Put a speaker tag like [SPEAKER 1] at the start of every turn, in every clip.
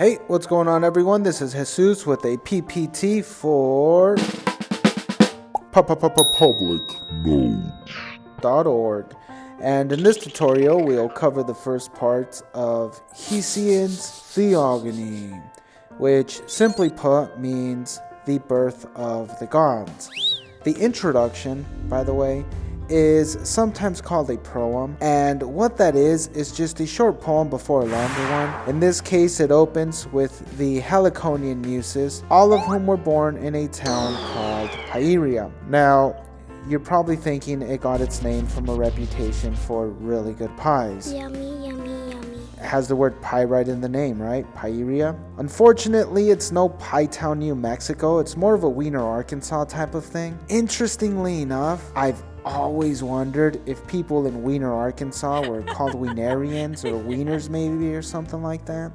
[SPEAKER 1] Hey, what's going on everyone? This is Jesus with a PPT for publicnode.org. And in this tutorial, we'll cover the first parts of Hesiod's Theogony, which simply put means the birth of the gods. The introduction, by the way, is sometimes called a proem, and what that is just a short poem before a longer one. In this case, it opens with the Heliconian Muses, all of whom were born in a town called Pieria. Now, you're probably thinking it got its name from a reputation for really good pies.
[SPEAKER 2] Yummy, yummy, yummy.
[SPEAKER 1] It has the word pie right in the name, right? Pieria. Unfortunately, it's no Pie Town, New Mexico. It's more of a Wiener, Arkansas type of thing. Interestingly enough, I've always wondered if people in Wiener, Arkansas were called Wienerians or Wieners maybe or something like that.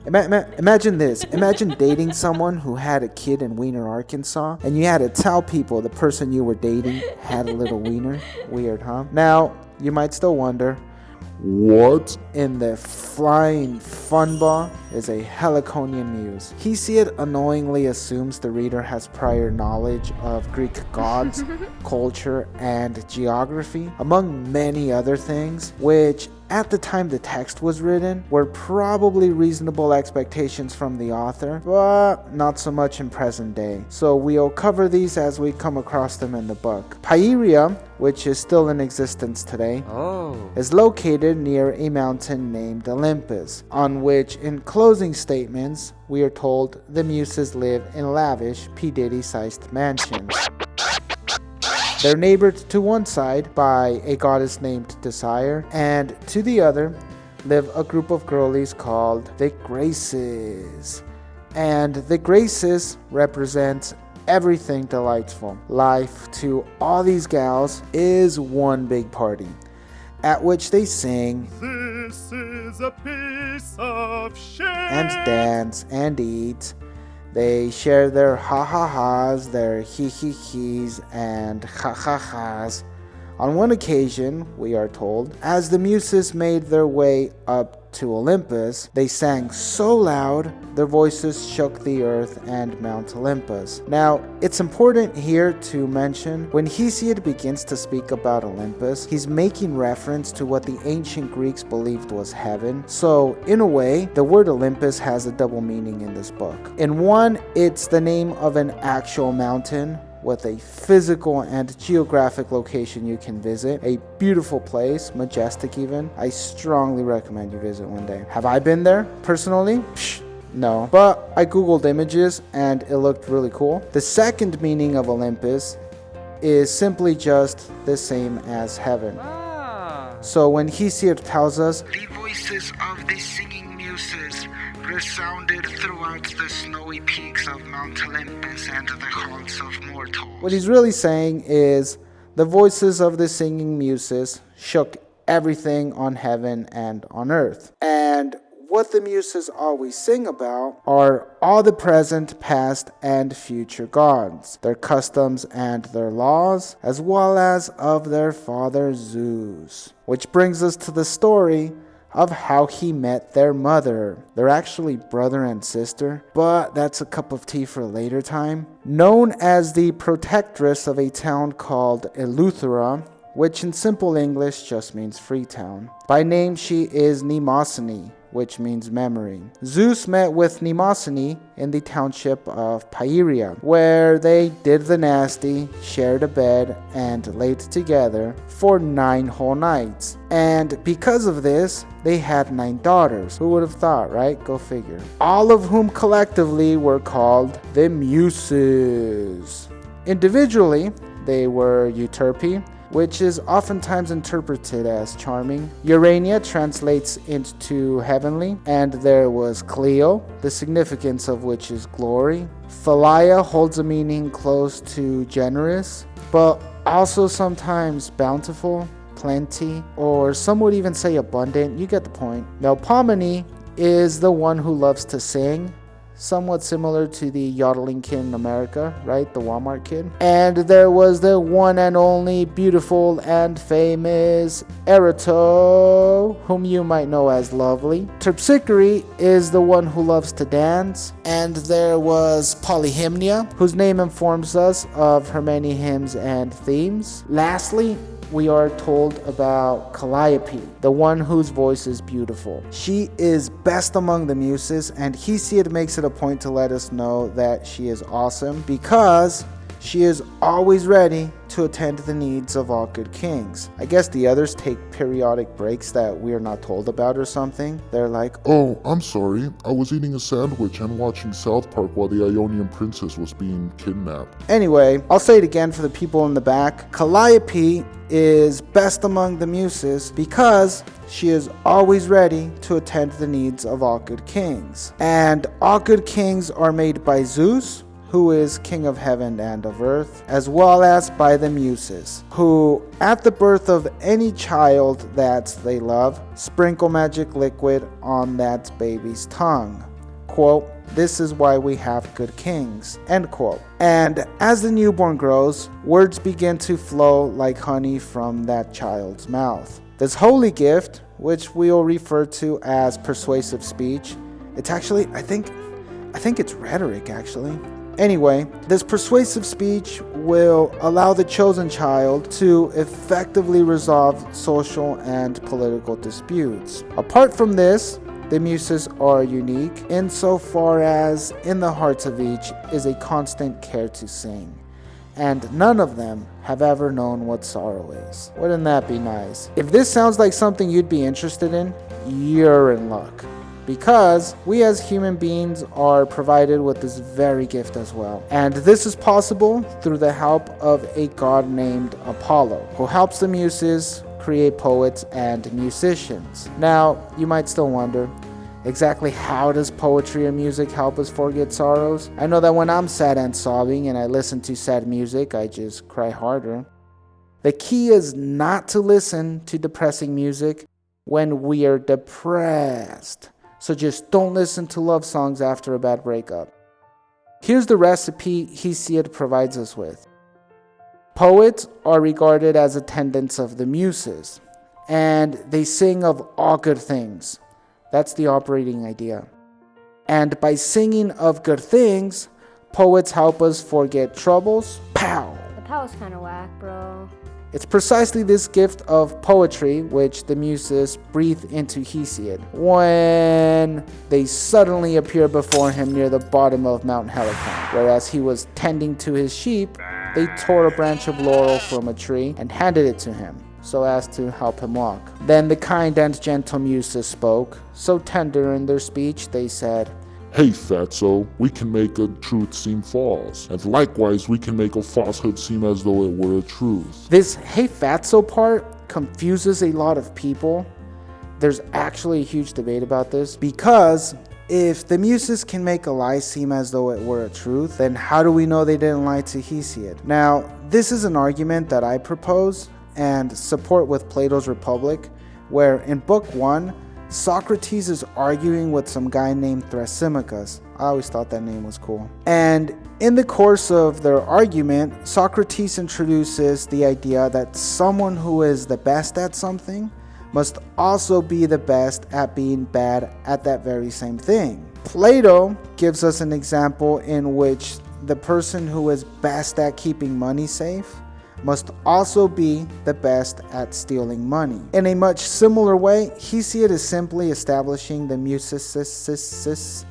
[SPEAKER 1] Imagine this. Imagine dating someone who had a kid in Wiener, Arkansas, and you had to tell people the person you were dating had a little wiener. Weird, huh? Now, you might still wonder, what in the flying funball is a Heliconian muse? Hesiod annoyingly assumes the reader has prior knowledge of Greek gods, culture, and geography, among many other things, which at the time the text was written were probably reasonable expectations from the author, but not so much in present day. So we'll cover these as we come across them in the book. Pieria, which is still in existence today, is located near a mountain named Olympus, on which in closing statements we are told the Muses live in lavish P. Diddy-sized mansions. They're neighbored to one side by a goddess named Desire, and to the other live a group of girlies called the Graces. And the Graces represent everything delightful. Life to all these gals is one big party, at which they sing, "This is a piece of shit," and dance and eat. They share their ha-ha-has, their he-he-he's, and ha-ha-has. On one occasion, we are told, as the Muses made their way up to Olympus, they sang so loud, their voices shook the earth and Mount Olympus. Now, it's important here to mention, when Hesiod begins to speak about Olympus, he's making reference to what the ancient Greeks believed was heaven. So, in a way, the word Olympus has a double meaning in this book. In one, it's the name of an actual mountain, with a physical and geographic location you can visit. A beautiful place, majestic even. I strongly recommend you visit one day. Have I been there personally? No. But I googled images and it looked really cool. The second meaning of Olympus is simply just the same as heaven. So when Hesiod tells us, "The voices of the singing muses resounded throughout the snowy peaks of Mount Olympus and the halls of mortals," what he's really saying is the voices of the singing muses shook everything on heaven and on earth. And what the muses always sing about are all the present, past, and future gods, their customs and their laws, as well as of their father Zeus. Which brings us to the story of how he met their mother. They're actually brother and sister, but that's a cup of tea for a later time. Known as the protectress of a town called Eleuthera, which in simple English just means Freetown. By name she is Mnemosyne, which means memory. Zeus met with Mnemosyne in the township of Pieria, where they did the nasty, shared a bed, and laid together for 9 whole nights. And because of this, they had 9 daughters. Who would have thought, right? Go figure. All of whom collectively were called the Muses. Individually, they were Euterpe, which is oftentimes interpreted as charming. Ourania translates into heavenly, and there was Clio, the significance of which is glory. Thalia holds a meaning close to generous, but also sometimes bountiful, plenty, or some would even say abundant. You get the point. Melpomone is the one who loves to sing, somewhat similar to the yodeling kid in America, right? The Walmart kid. And there was the one and only beautiful and famous Erato, whom you might know as Lovely. Terpsichore is the one who loves to dance. And there was Polymnia, whose name informs us of her many hymns and themes. Lastly, we are told about Calliope, the one whose voice is beautiful. She is best among the Muses, and Hesiod makes it a point to let us know that she is awesome because she is always ready to attend to the needs of all good kings. I guess the others take periodic breaks that we are not told about or something. They're like,
[SPEAKER 2] "Oh, I'm sorry. I was eating a sandwich and watching South Park while the Ionian princess was being kidnapped."
[SPEAKER 1] Anyway, I'll say it again for the people in the back. Calliope is best among the Muses because she is always ready to attend to the needs of all good kings. And all good kings are made by Zeus, who is king of heaven and of earth, as well as by the Muses, who, at the birth of any child that they love, sprinkle magic liquid on that baby's tongue. Quote, "This is why we have good kings," end quote. And as the newborn grows, words begin to flow like honey from that child's mouth. This holy gift, which we'll refer to as persuasive speech, it's actually, I think it's rhetoric actually. Anyway, this persuasive speech will allow the chosen child to effectively resolve social and political disputes. Apart from this, the Muses are unique insofar as in the hearts of each is a constant care to sing, and none of them have ever known what sorrow is. Wouldn't that be nice? If this sounds like something you'd be interested in, you're in luck. Because we as human beings are provided with this very gift as well. And this is possible through the help of a god named Apollo, who helps the Muses create poets and musicians. Now, you might still wonder, exactly how does poetry or music help us forget sorrows? I know that when I'm sad and sobbing and I listen to sad music, I just cry harder. The key is not to listen to depressing music when we are depressed. So just don't listen to love songs after a bad breakup. Here's the recipe Hesiod provides us with. Poets are regarded as attendants of the Muses, and they sing of all good things. That's the operating idea. And by singing of good things, poets help us forget troubles. Pow!
[SPEAKER 3] That was kind of whack, bro.
[SPEAKER 1] It's precisely this gift of poetry which the Muses breathe into Hesiod when they suddenly appear before him near the bottom of Mount Helicon. Whereas he was tending to his sheep, they tore a branch of laurel from a tree and handed it to him so as to help him walk. Then the kind and gentle Muses spoke, so tender in their speech they said,
[SPEAKER 2] "Hey, fatso, we can make a truth seem false, and likewise we can make a falsehood seem as though it were a truth."
[SPEAKER 1] This "hey fatso" part confuses a lot of people. There's actually a huge debate about this, because if the Muses can make a lie seem as though it were a truth, then how do we know they didn't lie to Hesiod? Now, this is an argument that I propose and support with Plato's Republic, where in Book 1, Socrates is arguing with some guy named Thrasymachus. I always thought that name was cool. And in the course of their argument, Socrates introduces the idea that someone who is the best at something must also be the best at being bad at that very same thing. Plato gives us an example in which the person who is best at keeping money safe must also be the best at stealing money. In a much similar way, Hesiod is simply establishing the Muses'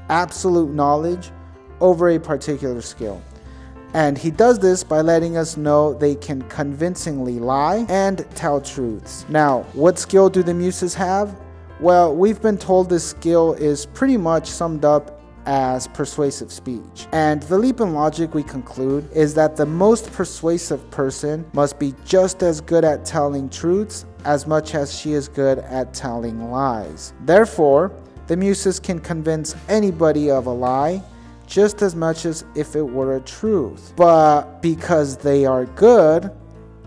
[SPEAKER 1] absolute knowledge over a particular skill. And he does this by letting us know they can convincingly lie and tell truths. Now, what skill do the Muses have? Well, we've been told this skill is pretty much summed up as persuasive speech. And the leap in logic we conclude is that the most persuasive person must be just as good at telling truths as much as she is good at telling lies. Therefore, the Muses can convince anybody of a lie just as much as if it were a truth. But because they are good,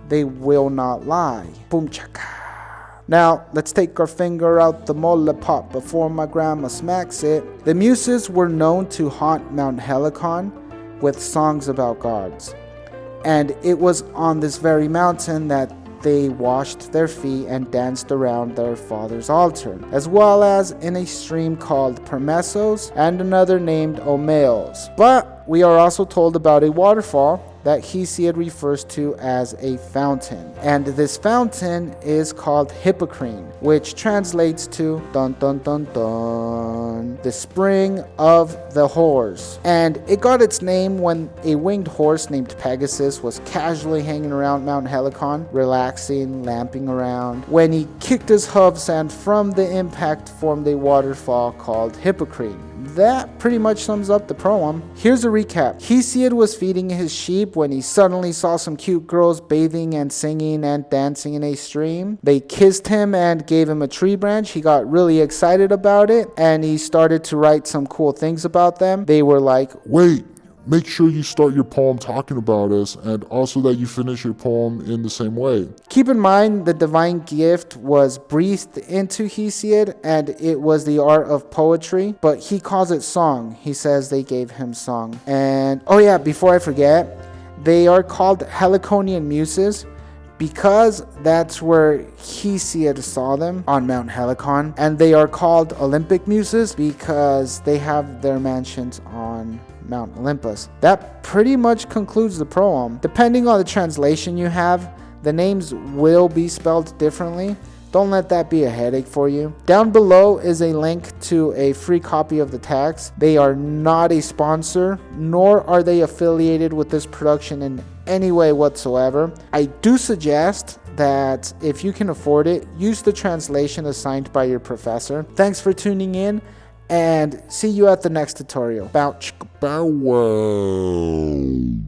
[SPEAKER 1] they will not lie. Boom chaka. Now, let's take our finger out the mole pot before my grandma smacks it. The Muses were known to haunt Mount Helicon with songs about gods. And it was on this very mountain that they washed their feet and danced around their father's altar, as well as in a stream called Permessos and another named Omeos. But we are also told about a waterfall that Hesiod refers to as a fountain. And this fountain is called Hippocrene, which translates to dun dun dun dun, the spring of the horse. And it got its name when a winged horse named Pegasus was casually hanging around Mount Helicon, relaxing, lamping around, when he kicked his hooves and from the impact formed a waterfall called Hippocrene. That pretty much sums up the proem. Here's a recap. Hesiod was feeding his sheep when he suddenly saw some cute girls bathing and singing and dancing in a stream. They kissed him and gave him a tree branch. He got really excited about it and he started to write some cool things about them. They were like,
[SPEAKER 2] Wait, make sure you start your poem talking about us and also that you finish your poem in the same way.
[SPEAKER 1] Keep in mind the divine gift was breathed into Hesiod and it was the art of poetry, but he calls it song. He says they gave him song. And oh yeah, before I forget, they are called Heliconian Muses because that's where Hesiod saw them, on Mount Helicon. And they are called Olympic Muses because they have their mansions on Mount Olympus. That pretty much concludes the proem. Depending on the translation you have, the names will be spelled differently. Don't let that be a headache for you. Down below is a link to a free copy of the text. They are not a sponsor, nor are they affiliated with this production in any way whatsoever. I do suggest that if you can afford it, use the translation assigned by your professor. Thanks for tuning in, and see you at the next tutorial. Bow.
[SPEAKER 2] Bow wow.